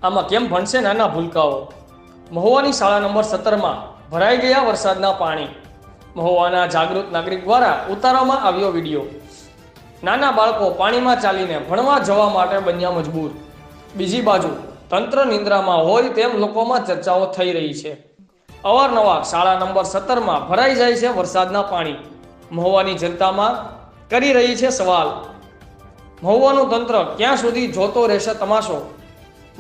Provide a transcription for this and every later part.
આમાં કેમ ભણશે નાના ભૂલકાઓ? મહુવાની શાળા નંબર 17માં ભરાઈ ગયા વરસાદના પાણી. મહુવાના જાગૃત નાગરિક દ્વારા ઉતારવામાં આવ્યો વિડીયો. નાના બાળકો પાણીમાં ચાલીને ભણવા જવા માટે બન્યા મજબૂર. બીજી બાજુ તંત્ર નિંદ્રામાં હોય તેમ લોકોમાં ચર્ચાઓ થઈ રહી છે. અવારનવાર શાળા નંબર 17માં ભરાઈ જાય છે વરસાદના પાણી. મહુવાની જનતામાં કરી રહી છે સવાલ. મહુવાનું તંત્ર ક્યાં સુધી જોતો રહેશે તમાશો?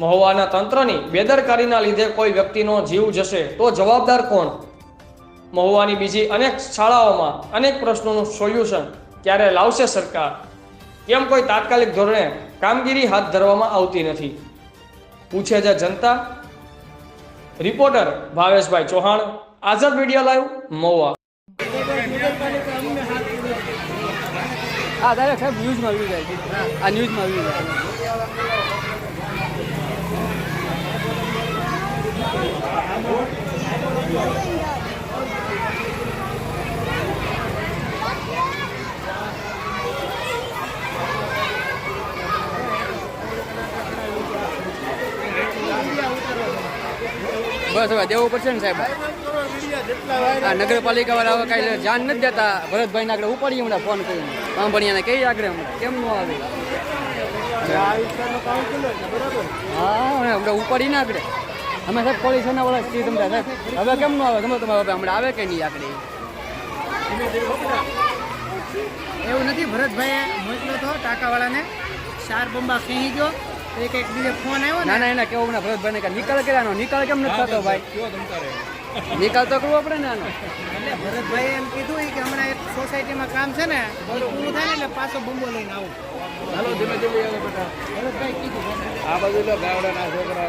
મહુવાના તંત્રની બેદરકારીના લીધે કોઈ વ્યક્તિનો જીવ જશે તો જવાબદાર કોણ? મહુવાની બીજી અનેક શાળાઓમાં અનેક પ્રશ્નોનું સોલ્યુશન ક્યારે લાવશે સરકાર? કેમ કોઈ તાત્કાલિક ધોરણે કામગીરી હાથ ધરવામાં આવતી નથી? પૂછે છે જનતા. રિપોર્ટર ભાવેશભાઈ ચૌહાણ, આઝાદ મીડિયા લાઈવ, મહુવા. હા દાદા સાહેબ ન્યૂઝમાં આવી જાય છે. આ ન્યૂઝમાં આવી જાય છે. બસ હવે દેવું પડશે ને સાહેબ. આ નગરપાલિકા વાળા હવે કાંઈ ધ્યાન નથી દેતા. ભરતભાઈને આગળ ઉપાડીએ હમણાં ફોન કરીને કામભણિયાને કઈ આગળ હમણાં કેમ ન આવે? હા હમણાં ઉપાડીને આગળ અમે સાહેબ પોલીસના વાળા છીએ તમને સાહેબ. હવે કેમ ન આવે? તમે હવે હમણાં આવે કે નહીં આગળ? એવું નથી, ભરતભાઈએ મોકલ્યો હતો ટાંકાવાળાને, 4 બંબા ખેંચી ગયો. એક બીજો ફોન આવ્યો. ના ના એના કેવું હમણાં ભરતભાઈને કે નિકાલ કર્યાનો નિકાલ કેમ નથી થતો ભાઈ? નિકાલ તો કરવો પડે ને આનો. એટલે ભરતભાઈએ એમ કીધું કે હમણાં એક સોસાયટીમાં કામ છે ને, પૂરું થાય ને એટલે પાછો બંબો લઈને આવું. હાલો ધીમે ધીમે બેટા. ભરતભાઈ કીધું આ બાજુ ગાવડાના છોકરા